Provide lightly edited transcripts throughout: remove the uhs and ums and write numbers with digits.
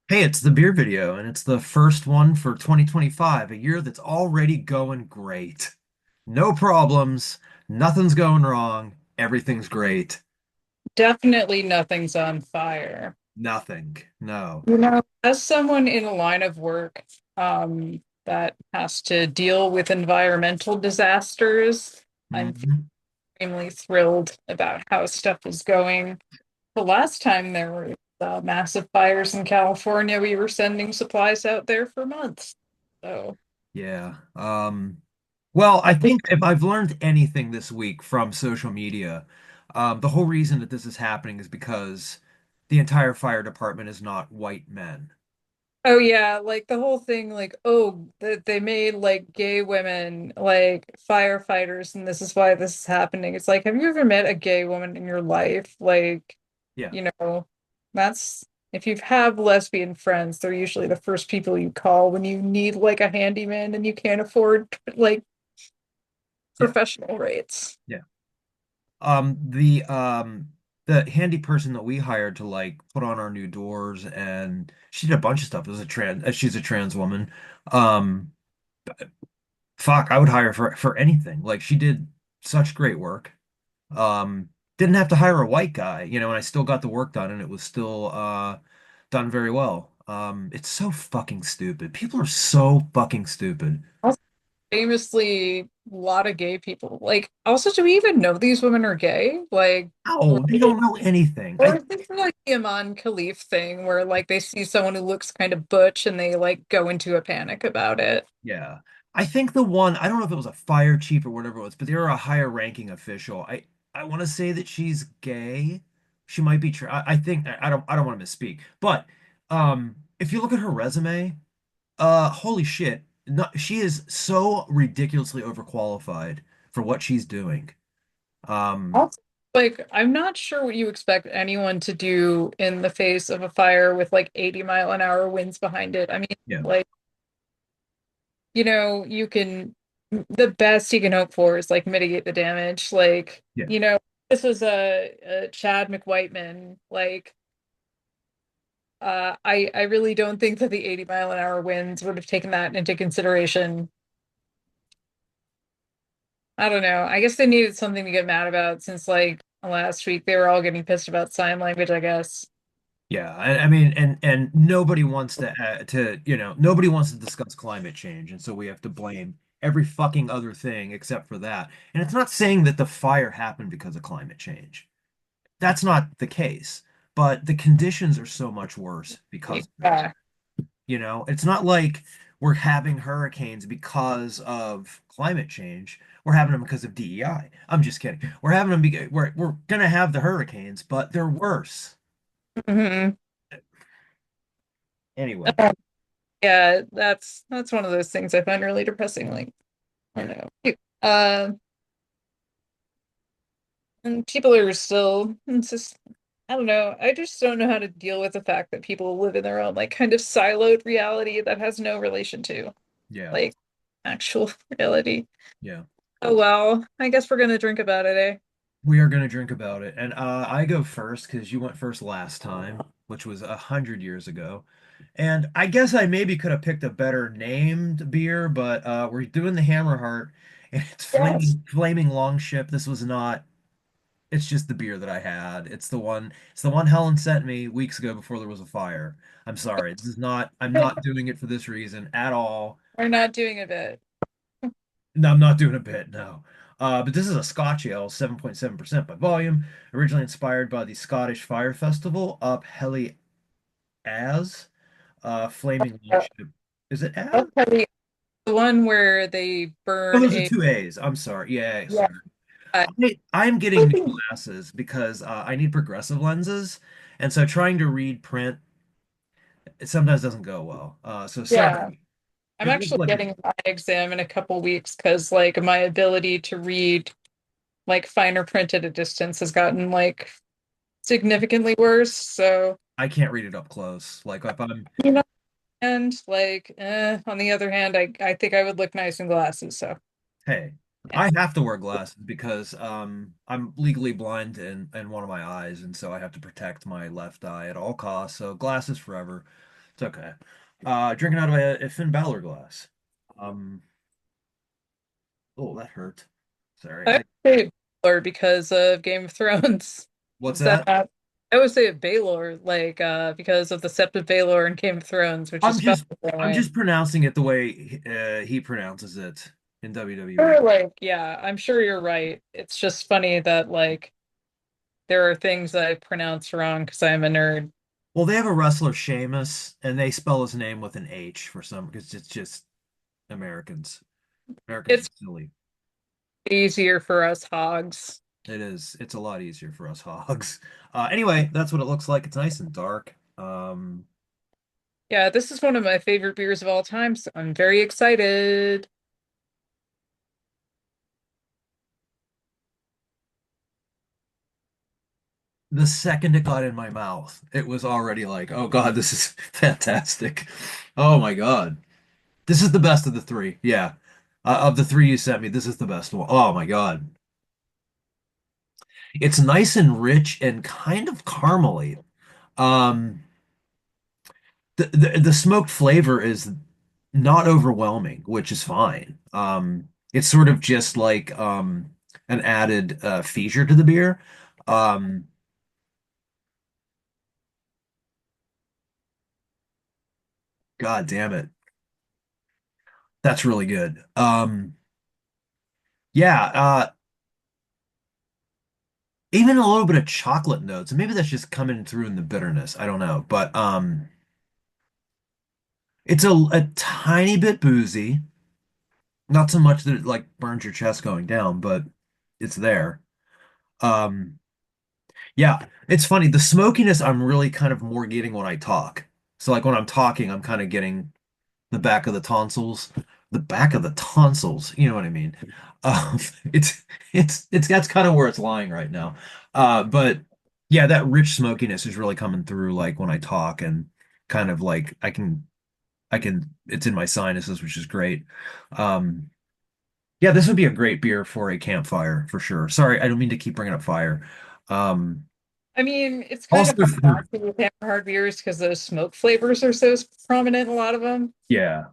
Hey, it's the beer video, and it's the first one for 2025, a year that's already going great. No problems, nothing's going wrong, everything's great. Definitely nothing's on fire. Nothing. No. As someone in a line of work that has to deal with environmental disasters, I'm Mhm. extremely thrilled about how stuff is going. The last time there were massive fires in California, we were sending supplies out there for months. So Yeah. Well, I I think, think if I've learned anything this week from social media, the whole reason that this is happening is because the entire fire department is not white men. oh yeah, like the whole thing, like, oh, that they made like gay women like firefighters, and this is why this is happening. It's like, have you ever met a gay woman in your life? Like, Yeah. you know, that's if you have lesbian friends, they're usually the first people you call when you need like a handyman and you can't afford like Yeah. professional rates. Yeah. The handy person that we hired to like put on our new doors and she did a bunch of stuff. It was a she's a trans woman. Um, fuck, I would hire for anything. Like she did such great work. Didn't have to hire a white guy, and I still got the work done and it was still done very well. It's so fucking stupid. People are so fucking stupid. Also, famously, a lot of gay people. Like, also, do we even know these women are gay? Like, Oh, they don't know anything. or is this like the Iman Khalif thing where like they see someone who looks kind of butch and they like go into a panic about it? Yeah. I think the one, I don't know if it was a fire chief or whatever it was, but they were a higher ranking official. I want to say that she's gay. She might be I think I don't want to misspeak. But if you look at her resume, holy shit. No, she is so ridiculously overqualified for what she's doing. Um Also, like, I'm not sure what you expect anyone to do in the face of a fire with like 80-mile-an-hour winds behind it. I mean, yeah. like, you can, the best you can hope for is like mitigate the damage. Like, Yeah. this was a Chad McWhiteman. Like, I really don't think that the 80-mile-an-hour winds would have taken that into consideration. I don't know. I guess they needed something to get mad about since like last week they were all getting pissed about sign language, I guess. Yeah, I mean, and nobody wants nobody wants to discuss climate change, and so we have to blame every fucking other thing except for that. And it's not saying that the fire happened because of climate change. That's not the case. But the conditions are so much worse because of it. Yeah. It's not like we're having hurricanes because of climate change. We're having them because of DEI. I'm just kidding. We're having them because we're gonna have the hurricanes, but they're worse. Mhm. Anyway. Yeah, that's one of those things I find really depressing. Like, I Yeah. don't know. Uh, and people are still, it's just, I don't know. I just don't know how to deal with the fact that people live in their own like kind of siloed reality that has no relation to Yeah. like actual reality. Yeah. Oh well, I guess we're gonna drink about it, eh? We are going to drink about it. And I go first because you went first last time, which was 100 years ago. And I guess I maybe could have picked a better named beer, but we're doing the Hammerheart, and it's Yes. flaming Longship. This was not, it's just the beer that I had. It's the one Helen sent me weeks ago before there was a fire. I'm sorry. I'm not doing it for this reason at all. We're not doing a bit. No, I'm not doing a bit, no. But this is a Scotch ale, 7.7% by volume, originally inspired by the Scottish Fire Festival up Heli As, Flaming Uh, Longship. Is it As? Okay, the one where they Oh, burn those are a two A's. I'm sorry. Yeah, yeah. sorry. I'm getting new glasses because I need progressive lenses, and so trying to read print it sometimes doesn't go well. So Yeah. sorry. I'm It looks actually like a getting my exam in a couple weeks because like my ability to read like finer print at a distance has gotten like significantly worse. So, I can't read it up close. Like if I'm you know, and like on the other hand, I think I would look nice in glasses. So Hey, yeah. I have to wear glasses because I'm legally blind in one of my eyes, and so I have to protect my left eye at all costs. So glasses forever. It's okay. Drinking out of a Finn Balor glass. Um, oh, that hurt. Sorry. I would say Baylor because of Game of Thrones. What's Is that that? not? I would say Baylor, like because of the Sept of Baylor in Game of Thrones, which is I'm spelled just the same I'm way. just pronouncing it the way he pronounces it in WWE. Or like, yeah, I'm sure you're right. It's just funny that like there are things I pronounce wrong because I'm a nerd. Well, they have a wrestler, Sheamus, and they spell his name with an H for some because it's just Americans. Americans are It's silly. easier for us hogs. It is. It's a lot easier for us hogs. Anyway, that's what it looks like. It's nice and dark. Yeah, this is one of my favorite beers of all time, so I'm very excited. The second it got in my mouth, it was already like, oh God, this is fantastic. Oh my God. This is the best of the three. Yeah. Of the three you sent me, this is the best one. Oh my God. It's nice and rich and kind of caramely. Um, the smoked flavor is not overwhelming, which is fine. It's sort of just like an added feature to the beer. Um, God damn it. That's really good. Yeah, even a little bit of chocolate notes. Maybe that's just coming through in the bitterness. I don't know. But it's a tiny bit boozy. Not so much that it like burns your chest going down, but it's there. Um, yeah, it's funny. The smokiness I'm really kind of more getting when I talk. So like when I'm talking, I'm kind of getting the back of the tonsils, the back of the tonsils. You know what I mean? Um, it's it's that's kind of where it's lying right now. But yeah, that rich smokiness is really coming through like when I talk and kind of like I can it's in my sinuses, which is great. Um, yeah, this would be a great beer for a campfire for sure. Sorry, I don't mean to keep bringing up fire. Um, I mean, it's kind of also hard for not to with Hammerheart beers because those smoke flavors are so prominent in a lot of them. yeah.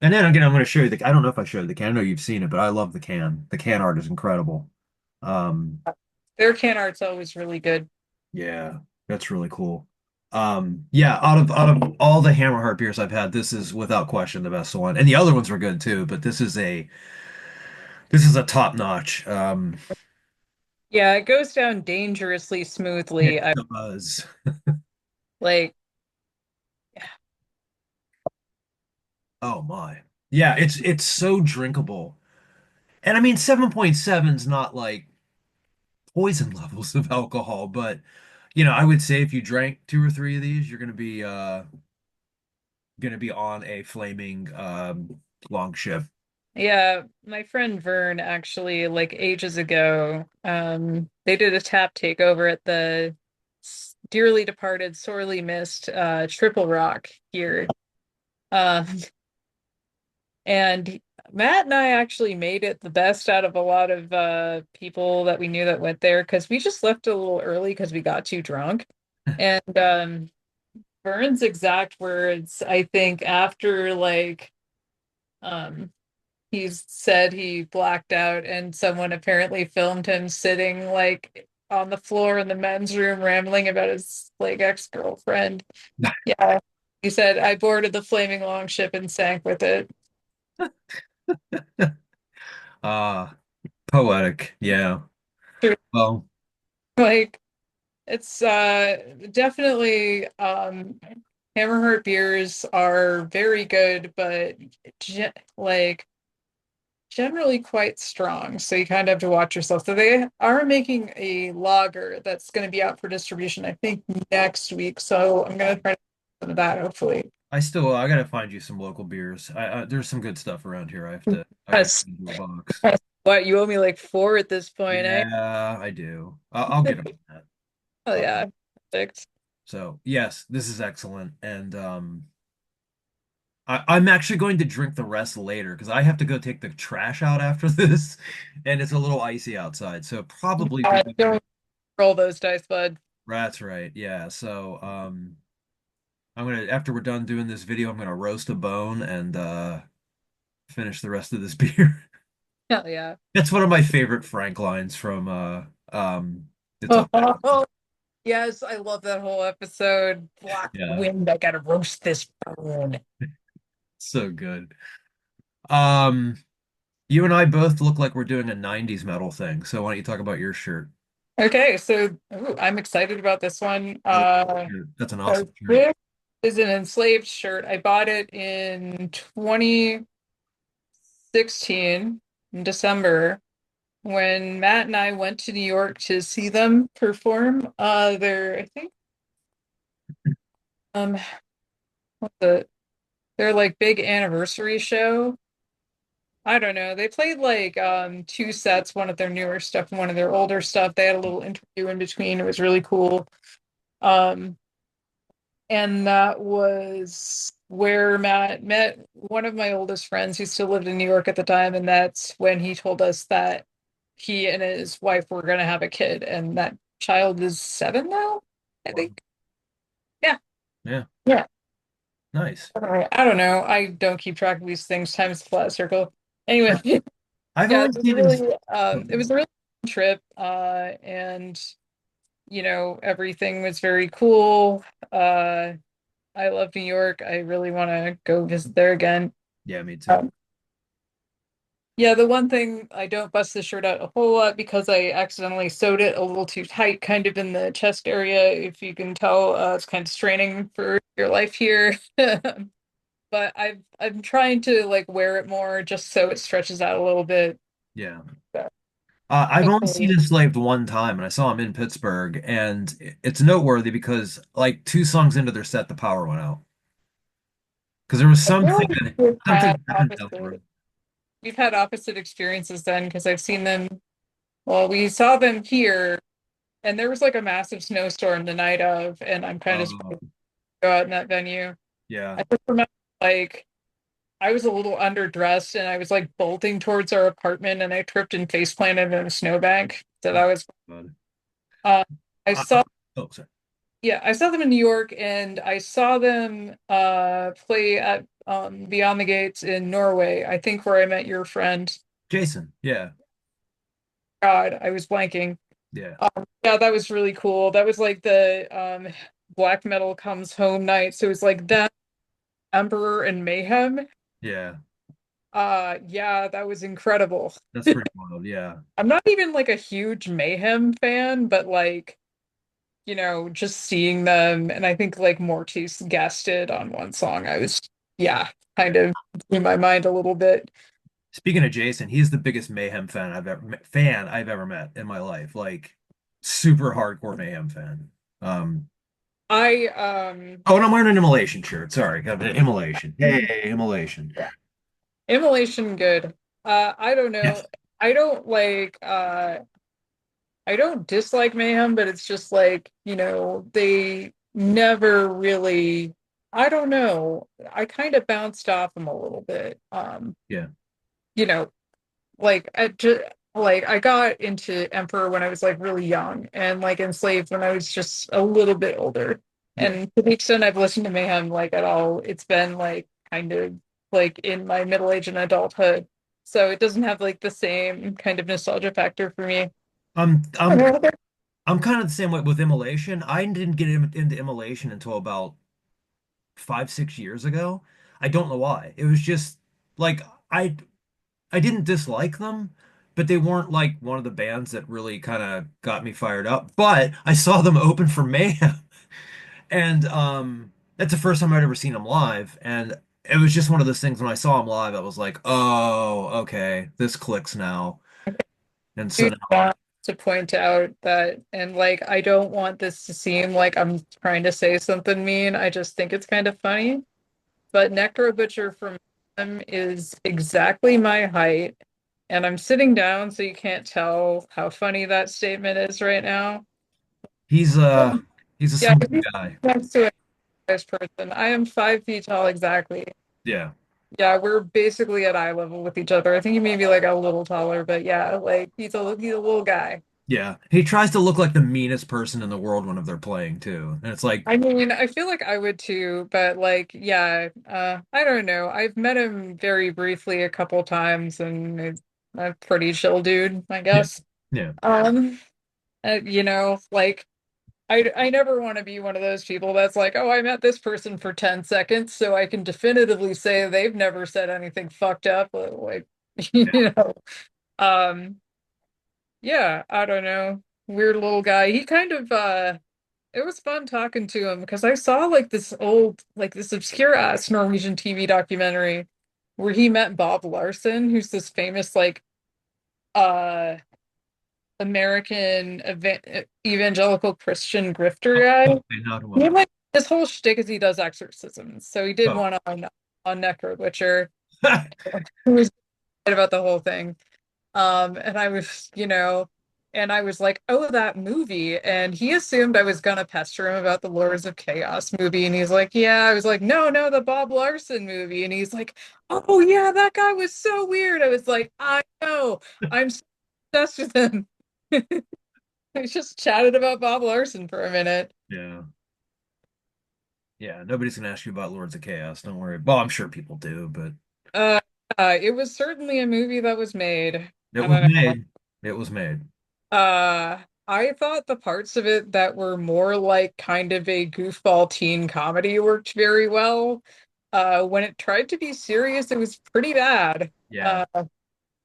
And then again, I'm going to show you the. I don't know if I showed the can. I know you've seen it, but I love the can. The can art is incredible. Their can art's always really good. Yeah, that's really cool. Yeah, out of all the Hammerheart beers I've had, this is without question the best one. And the other ones were good too, but this is a top notch. Yeah, it goes down dangerously It smoothly. I does. like, Oh my. Yeah, it's so drinkable. And I mean 7.7's not like poison levels of alcohol, but I would say if you drank two or three of these, you're gonna be on a flaming long ship. yeah, my friend Vern actually, like ages ago, they did a tap takeover at the dearly departed, sorely missed Triple Rock here. Um, and Matt and I actually made it the best out of a lot of people that we knew that went there because we just left a little early because we got too drunk. And Vern's exact words, I think, after like um he's said he blacked out and someone apparently filmed him sitting like on the floor in the men's room rambling about his like ex-girlfriend. Yeah. He said, I boarded the flaming longship and sank with it. Ah, poetic. Yeah. Well, Like it's definitely Hammerheart beers are very good, but like generally quite strong. So you kind of have to watch yourself. So they are making a lager that's going to be out for distribution, I think, next week. So I'm going to try to listen to that hopefully. I gotta find you some local beers. There's some good stuff around here. I have to Yes. send you a box. What, you owe me like four at this point, eh? Yeah, I do. I'll get on that. Oh yeah. Um, Perfect. so yes, this is excellent, and I'm actually going to drink the rest later because I have to go take the trash out after this, and it's a little icy outside. So probably be better. Don't roll those dice, bud. That's right. Yeah. So I'm gonna after we're done doing this video, I'm gonna roast a bone and finish the rest of this beer. Hell yeah. That's one of my favorite Frank lines from It's All Bad. Yes, I love that whole episode. Black Yeah, wind, I gotta roast this bone. so good. Um, you and I both look like we're doing a 90s metal thing, so why don't you talk about your shirt? Okay, so ooh, I'm excited about this one. I love that shirt. That's an So awesome shirt. this is an enslaved shirt. I bought it in 2016 in December when Matt and I went to New York to see them perform. I think um what their like big anniversary show. I don't know. They played like two sets, one of their newer stuff and one of their older stuff. They had a little interview in between. It was really cool. Um And that was where Matt met one of my oldest friends who still lived in New York at the time. And that's when he told us that he and his wife were going to have a kid. And that child is 7 now, I Wow. think. Yeah. Yeah, Yeah. nice. I don't know. I don't keep track of these things. Time is a flat circle. Anyway, I've yeah, only seen him. it was a really fun trip. And, everything was very cool. I love New York. I really want to go visit there again. Yeah, me too. Um, yeah, the one thing I don't bust this shirt out a whole lot because I accidentally sewed it a little too tight, kind of in the chest area. If you can tell, it's kind of straining for your life here. But I'm trying to like wear it more just so it stretches out a little bit. Yeah. So I've only seen hopefully, Enslaved one time, and I saw him in Pittsburgh, and it's noteworthy because like two songs into their set, the power went out because there was I feel something like that we've had something happened down the road. opposite we've had opposite experiences then because I've seen them. Well, we saw them here. And there was like a massive snowstorm the night of, and I'm kind of Uh, surprised to go out in that venue. yeah. I just remember like I was a little underdressed and I was like bolting towards our apartment and I tripped and face planted in a snowbank. So Oh, that was God. uh I I, saw oh, sorry. I saw them in New York and I saw them play at Beyond the Gates in Norway, I think where I met your friend. Jason. Yeah. God, I was blanking. Yeah. Yeah, that was really cool. That was like the black metal comes home night. So it was like that Emperor and Mayhem. Yeah. Yeah, that was incredible. That's pretty wild. Yeah. I'm not even like a huge Mayhem fan, but like, just seeing them and I think like Mortis guested on one song. Yeah, kind of blew my mind a little bit. Speaking of Jason, he's the biggest Mayhem fan I've ever met in my life. Like super hardcore Mayhem fan. Um, I oh, and I'm wearing an immolation shirt. Sorry, got an immolation. Hey, immolation. yeah, Immolation good. I don't Yes. know. I don't like I don't dislike Mayhem, but it's just like, they never really, I don't know. I kind of bounced off them a little bit. Yeah. You know, like I got into Emperor when I was like really young and like Enslaved when I was just a little bit older. Yeah. And to the extent I've listened to Mayhem like at all, it's been like kind of like in my middle age and adulthood. So it doesn't have like the same kind of nostalgia factor for me. I'm I'm I'm kind of the same way with immolation. I didn't get into immolation until about 5, 6 years ago. I don't know why. It was just like I didn't dislike them, but they weren't like one of the bands that really kind of got me fired up. But I saw them open for Mayhem, and that's the first time I'd ever seen them live, and it was just one of those things when I saw them live, I was like, oh, okay, this clicks now. And so Do now, want to point out that, and like, I don't want this to seem like I'm trying to say something mean. I just think it's kind of funny. But Necro Butcher from him is exactly my height, and I'm sitting down, so you can't tell how funny that statement is right now. he's uh he's a Yeah, smart he's guy. next to a nice person. I am 5 feet tall exactly. Yeah. Yeah, we're basically at eye level with each other. I think he may be like a little taller, but yeah, like he's a little guy. Yeah. He tries to look like the meanest person in the world when they're playing too. And it's like, I mean, I feel like I would too, but like, yeah, I don't know. I've met him very briefly a couple times, and he's a pretty chill dude, I yeah. guess. Yeah. Um, like I never want to be one of those people that's like, oh, I met this person for 10 seconds, so I can definitively say they've never said anything fucked up. Like, Yeah. you know, um, yeah, I don't know. Weird little guy. He kind of it was fun talking to him because I saw like this old, like this obscure ass Norwegian TV documentary where he met Bob Larson, who's this famous like uh American evangelical Christian grifter Oh, guy. okay, now to He him. like his whole shtick is he does exorcisms. So he did Oh. one on Necro Butcher, who was good about the whole thing. And I was, and I was like, oh, that movie. And he assumed I was gonna pester him about the Lords of Chaos movie. And he's like, yeah. I was like, no, no, the Bob Larson movie. And he's like, oh yeah, that guy was so weird. I was like, I know. I'm so obsessed with him. I just chatted about Bob Larson for a minute. Yeah. Yeah. Nobody's gonna ask you about Lords of Chaos. Don't worry. Well, I'm sure people do, but Uh, it was certainly a movie that was made. it I was don't know. made. It was made. I thought the parts of it that were more like kind of a goofball teen comedy worked very well. When it tried to be serious, it was pretty bad. Yeah. Uh,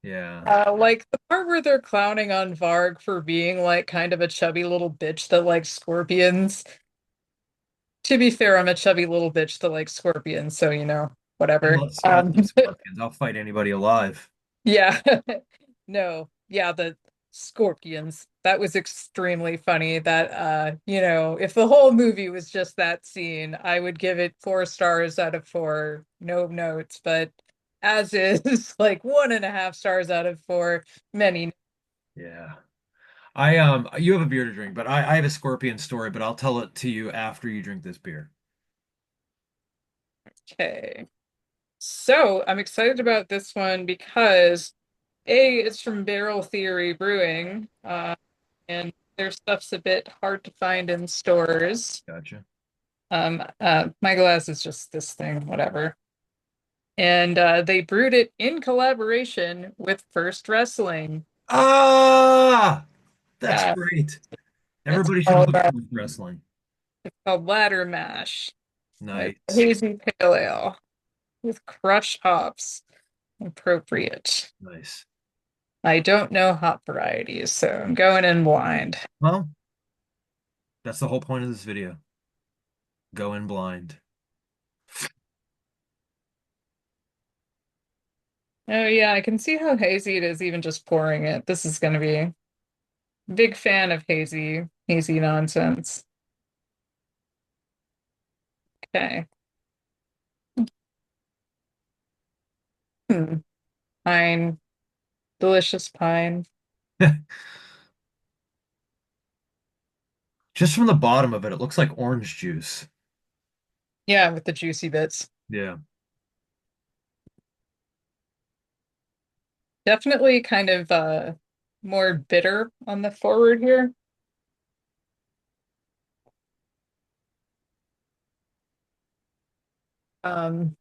Yeah. like the part where they're clowning on Varg for being like kind of a chubby little bitch that likes scorpions. To be fair, I'm a chubby little bitch that likes scorpions, so whatever. I love scorpions. I'll fight anybody alive. Yeah. No. Yeah, the scorpions. That was extremely funny. That if the whole movie was just that scene, I would give it 4 stars out of 4. No notes, but as is, like 1.5 stars out of 4. Many. Yeah. You have a beer to drink, but I have a scorpion story, but I'll tell it to you after you drink this beer. Okay. So I'm excited about this one because A, it's from Barrel Theory Brewing, and their stuff's a bit hard to find in stores. Gotcha. My glass is just this thing, whatever. And they brewed it in collaboration with First Wrestling. Ah, that's Yeah, great. it's Everybody should called look uh, for wrestling. it's called Ladder Mash. It's Nice. hazy pale ale with crushed hops. Appropriate. Nice. I don't know hop varieties, so I'm going in blind. Well, that's the whole point of this video. Go in blind. Oh yeah, I can see how hazy it is even just pouring it. This is gonna be big fan of hazy nonsense. Okay. Hmm. Pine, delicious pine. Just from the bottom of it, it looks like orange juice. Yeah, with the juicy bits. Yeah. Definitely kind of more bitter on the forward here. Um,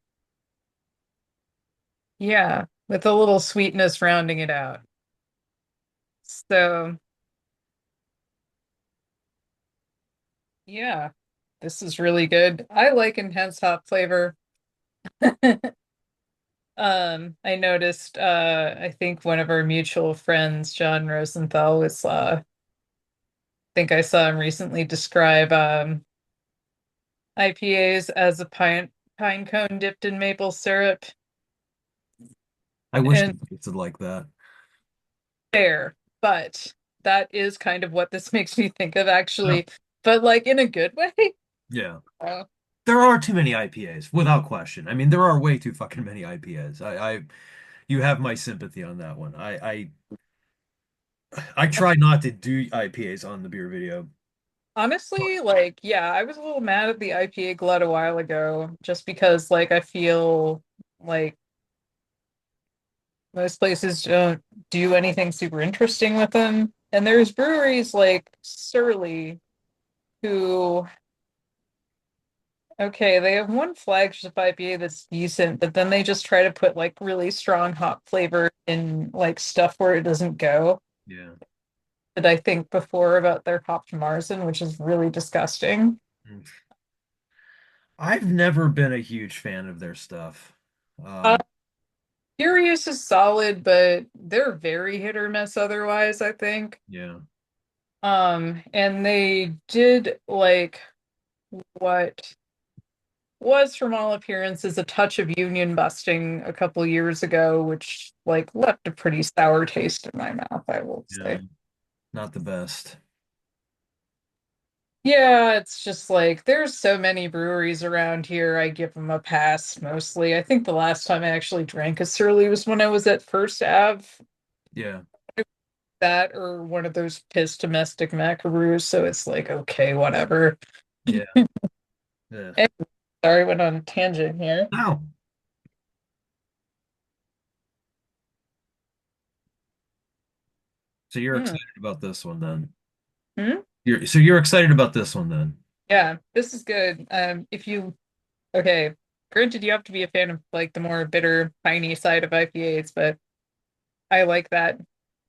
yeah, with a little sweetness rounding it out. So, yeah, this is really good. I like intense hop flavor. I noticed I think one of our mutual friends, John Rosenthal, was think I saw him recently describe IPAs as a pine cone dipped in maple syrup. I wish And it tasted like that. fair, but that is kind of what this makes me think of Oh. actually, but like in a good way. Yeah. Uh, There are too many IPAs, without question. I mean, there are way too fucking many IPAs. You have my sympathy on that one. I try not to do IPAs on the beer video. Honestly, like, yeah, I was a little mad at the IPA glut a while ago, just because like I feel like most places don't do anything super interesting with them. And there's breweries like Surly who, okay, they have one flagship IPA that's decent, but then they just try to put like really strong hop flavor in like stuff where it doesn't go. Yeah. Did I think before about their hopped Marzen, which is really disgusting. Mm. I've never been a huge fan of their stuff. Uh, Um, Curious is solid, but they're very hit or miss otherwise, I think. yeah. And they did like what was from all appearances a touch of union busting a couple years ago, which like left a pretty sour taste in my mouth, I will Yeah. say. Not the best. Yeah, it's just like there's so many breweries around here. I give them a pass mostly. I think the last time I actually drank a Surly was when I was at First Ave, Yeah. that or one of those piss domestic macaroons. So it's like, okay, whatever. Yeah. Ugh. Eh, sorry, went on a tangent here. Ow. So you're Hmm. excited about this one then? Hmm? You're excited about this one then? Yeah, this is good. If you okay, granted you have to be a fan of like the more bitter, piney side of IPAs, but I like that.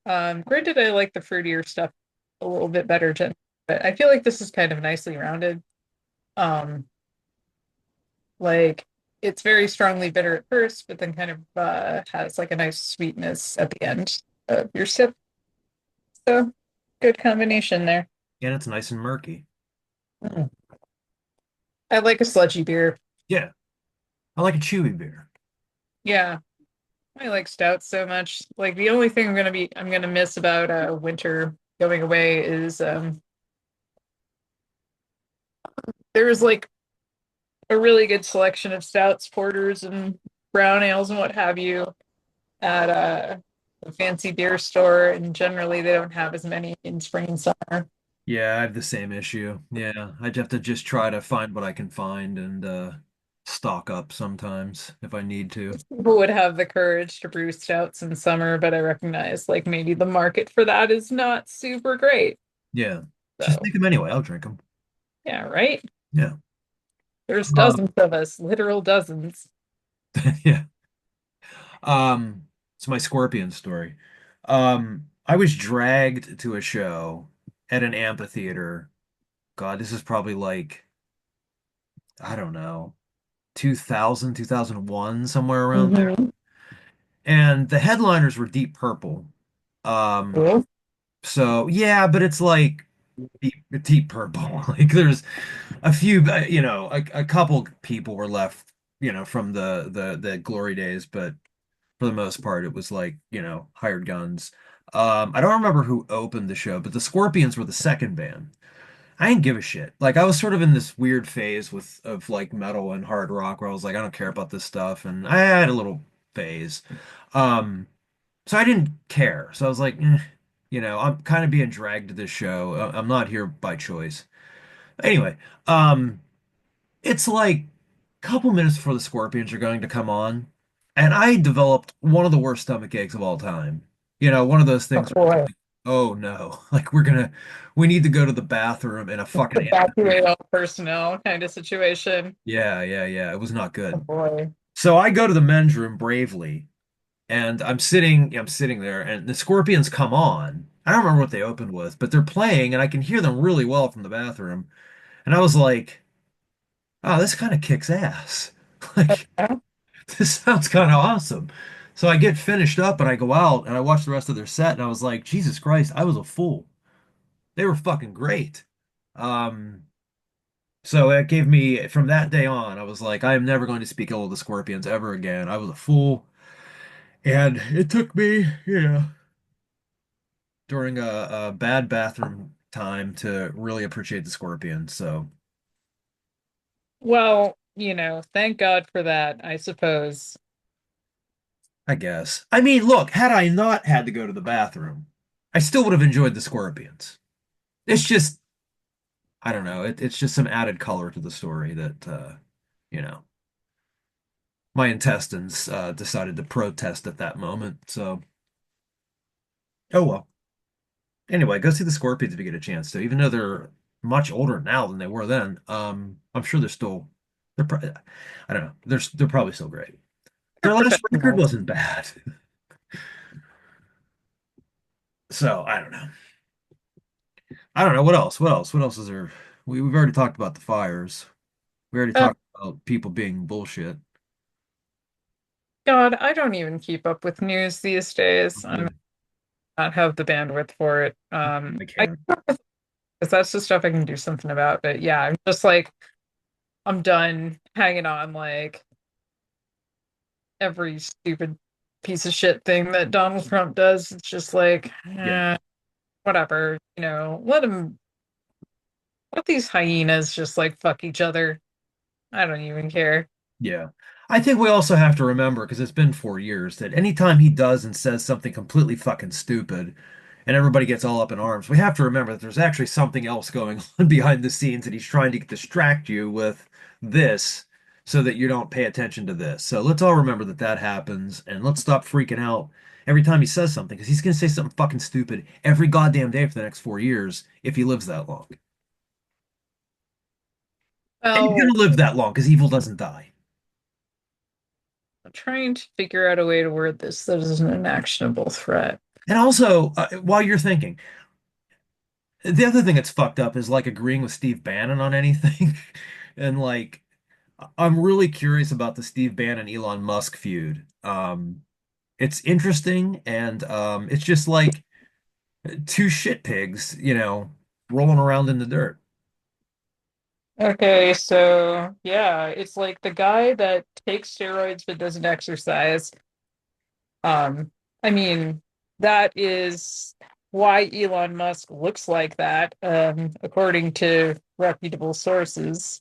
Granted I like the fruitier stuff a little bit better too, but I feel like this is kind of nicely rounded. Um, like it's very strongly bitter at first, but then kind of has like a nice sweetness at the end of your sip. So good combination there. And it's nice and murky. Mm. I like a sludgy beer. Yeah. I like a chewy beer. Yeah, I like stouts so much. Like the only thing I'm gonna miss about winter going away is there was like a really good selection of stouts, porters, and brown ales and what have you at a fancy beer store, and generally they don't have as many in spring and summer. Yeah, I have the same issue. Yeah, I'd have to just try to find what I can find and stock up sometimes if I need to. People would have the courage to brew stouts in summer, but I recognize like maybe the market for that is not super great. Yeah. Just So make them anyway. I'll drink them. yeah, right? Yeah. There's Uh, dozens of us, literal dozens. yeah. It's my scorpion story. I was dragged to a show at an amphitheater. God, this is probably like, I don't know, 2000, 2001, somewhere around there. Mhm. And the headliners were Deep Purple. Um, Cool. so yeah, but it's like deep purple. Like there's a few, a couple people were left, from the glory days, but for the most part, it was like, hired guns. I don't remember who opened the show, but the Scorpions were the second band. I didn't give a shit. Like I was sort of in this weird phase of like metal and hard rock where I was like, I don't care about this stuff, and I had a little phase. Um, so I didn't care. So I was like, I'm kind of being dragged to this show. I'm not here by choice. Anyway, um, it's like a couple minutes before the Scorpions are going to come on, and I developed one of the worst stomach aches of all time. One of those Oh things where it's boy. like, oh no, like we need to go to the bathroom in a fucking Evacuate amphitheater. all personnel kind of situation. Yeah, yeah, yeah. It was not Oh good. boy. So I go to the men's room bravely, and I'm sitting there, and the Scorpions come on. I don't remember what they opened with, but they're playing, and I can hear them really well from the bathroom. And I was like, oh, this kind of kicks ass. Like, Yeah. this sounds kind of awesome. So I get finished up and I go out and I watch the rest of their set and I was like, Jesus Christ, I was a fool. They were fucking great. Um, so it gave me, from that day on, I was like, I am never going to speak ill of the Scorpions ever again. I was a fool. And it took me, during a bad bathroom time to really appreciate the Scorpions. So Well, thank God for that, I suppose. I guess. I mean, look, had I not had to go to the bathroom, I still would have enjoyed the Scorpions. It's just, I don't know. It's just some added color to the story that, you know, my intestines decided to protest at that moment. So, oh well. Anyway, go see the Scorpions if you get a chance to. Even though they're much older now than they were then, I'm sure I don't know, they're probably still great. They're Their last record professionals. wasn't bad. So I don't know. I don't know what else. What else? What else is there? We've already talked about the fires. We already Uh, talked about people being bullshit. God, I don't even keep up with news these days. I'm Good. not have the bandwidth for it. I I care. Because that's the stuff I can do something about. But yeah, I'm just like I'm done hanging on like every stupid piece of shit thing that Donald Trump does. It's just like, Yeah. whatever, let these hyenas just like fuck each other. I don't even care. Yeah. I think we also have to remember, because it's been 4 years, that anytime he does and says something completely fucking stupid and everybody gets all up in arms, we have to remember that there's actually something else going on behind the scenes that he's trying to distract you with this so that you don't pay attention to this. So let's all remember that that happens, and let's stop freaking out every time he says something, because he's going to say something fucking stupid every goddamn day for the next 4 years if he lives that long. And he's going Well, to live that long because evil doesn't die. I'm trying to figure out a way to word this that isn't an actionable threat. And also, while you're thinking, the other thing that's fucked up is like agreeing with Steve Bannon on anything. And like, I'm really curious about the Steve Bannon Elon Musk feud. It's interesting, and it's just like two shit pigs, rolling around in the dirt. Okay, so yeah, it's like the guy that takes steroids but doesn't exercise. Um, I mean, that is why Elon Musk looks like that, according to reputable sources.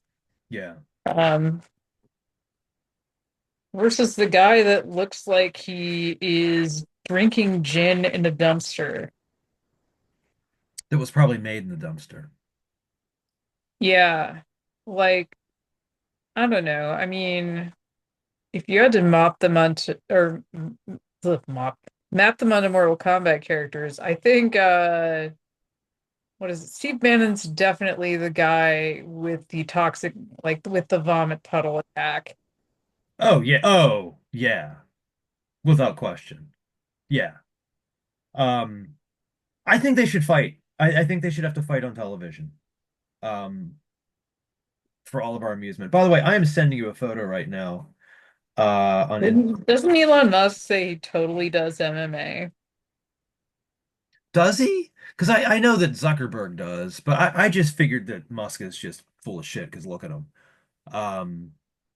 Yeah, Um, versus the guy that looks like he is drinking gin in a dumpster. that was probably made in the dumpster. Yeah, like, I don't know. I mean, if you had to mop them onto, or mop, map them onto Mortal Kombat characters, I think, what is it? Steve Bannon's definitely the guy with the toxic, like with the vomit puddle attack. Oh yeah, without question. Yeah. Um, I think they should fight. I think they should have to fight on television. Um, for all of our amusement. By the way, I am sending you a photo right now. On in Doesn't Elon Musk say he totally does MMA? Does he? Because I know that Zuckerberg does, but I just figured that Musk is just full of shit because look at him. Um,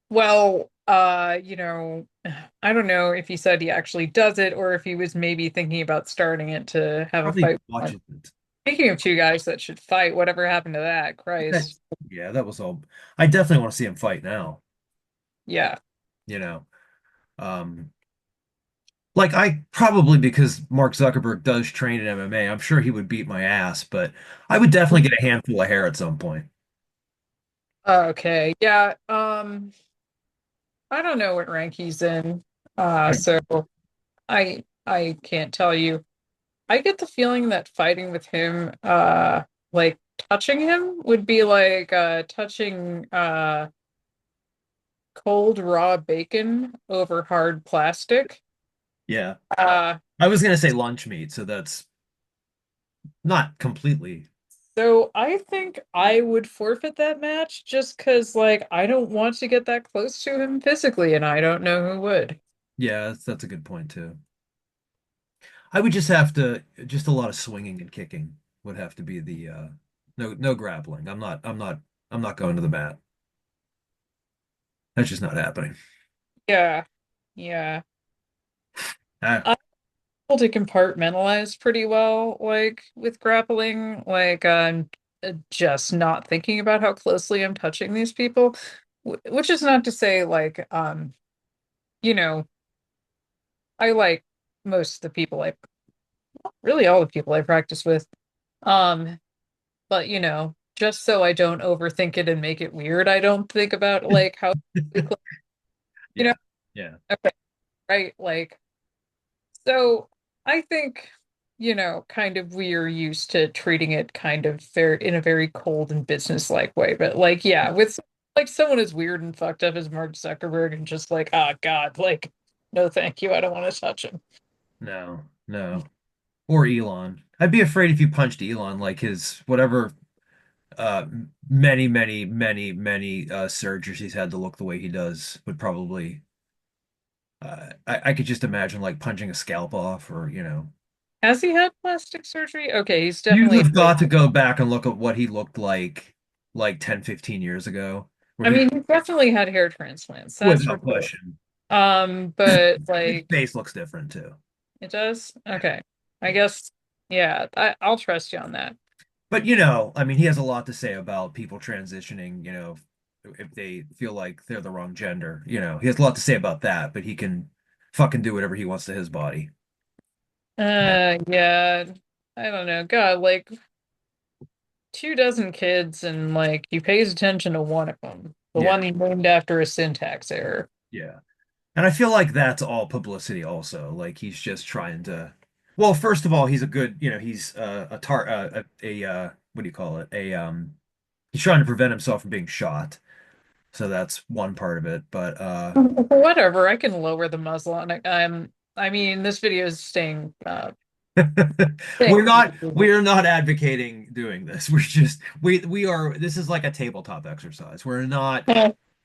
Well, I don't know if he said he actually does it or if he was maybe thinking about starting it to have a Probably fight. watches it. Speaking of two guys that should fight, whatever happened to that? Christ. That's yeah, that was all. I definitely want to see him fight now. Yeah. You know, um, like I probably, because Mark Zuckerberg does train in MMA, I'm sure he would beat my ass, but I would definitely get a handful of hair at some point. Okay. Yeah. I don't know what rank he's in. So I can't tell you. I get the feeling that fighting with him, like touching him would be like touching cold raw bacon over hard plastic. Yeah, Uh, I was gonna say lunch meat, so that's not completely. so I think I would forfeit that match just because, like, I don't want to get that close to him physically, and I don't know who would. Yeah, that's a good point too. I would just have to just a lot of swinging and kicking would have to be the no grappling. I'm not going to the mat. That's just not happening. Yeah, yeah. Ah, I'm able to compartmentalize pretty well, like with grappling. Like, I'm just not thinking about how closely I'm touching these people, which is not to say, like, you know, I like most of the people really all the people I practice with. Um, but just so I don't overthink it and make it weird, I don't think about like how, you know, yeah. Yeah. okay, right? Like, so I think. kind of we are used to treating it kind of very in a very cold and business-like way. But like, yeah, with like someone as weird and fucked up as Mark Zuckerberg and just like, oh God, like, no, thank you. I don't want to touch him. No, no. Or Elon. I'd be afraid if you punched Elon, like his whatever many surgeries he's had to look the way he does would probably I could just imagine like punching a scalp off or Has he had plastic surgery? Okay, he's you definitely have like, got to go back and look at what he looked like 10, 15 years ago, where I he mean, he's definitely had hair transplants, that's for without sure. question. But His like face looks different too. it does? Yeah. Okay. I Yeah. guess, yeah, I'll trust you on that. But I mean, he has a lot to say about people transitioning, if they feel like they're the wrong gender. He has a lot to say about that, but he can fucking do whatever he wants to his body. Yeah, I don't know. God, like 2 dozen kids, and like he pays attention to one of them, the Yeah. one he named after a syntax error. Yeah. And I feel like that's all publicity also. Like he's just trying to, well, first of all, he's a good, he's what do you call it? He's trying to prevent himself from being shot. So that's one part of it. But Whatever, I can lower the muzzle on it. I mean, this video is staying PG. we're not advocating doing this. We are this is like a tabletop exercise. We're not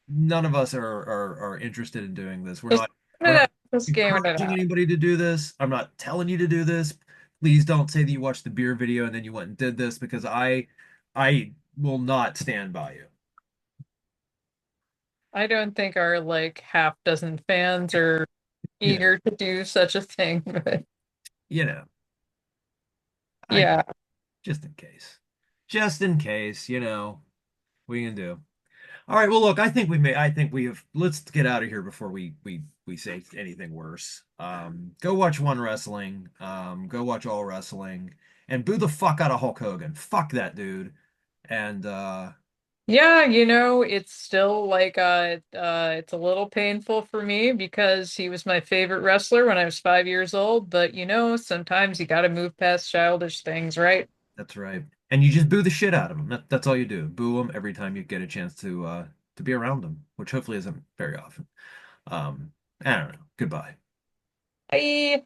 none of us are interested in doing this. Just We're not just gaming it encouraging out. anybody to do this. I'm not telling you to do this. Please don't say that you watched the beer video and then you went and did this because I will not stand by you. I don't think our like half dozen fans are Yeah. eager to do such a thing, but You know, I yeah. just in case. Just in case, we can do. All right, well look, I think we have let's get out of here before we say anything worse. Go watch One Wrestling, go watch All Wrestling, and boo the fuck out of Hulk Hogan. Fuck that dude. And Yeah, it's still like it's a little painful for me because he was my favorite wrestler when I was 5 years old, but sometimes you gotta move past childish things, right? that's right. And you just boo the shit out of him. That's all you do. Boo him every time you get a chance to be around him, which hopefully isn't very often. I don't know. Goodbye. Bye.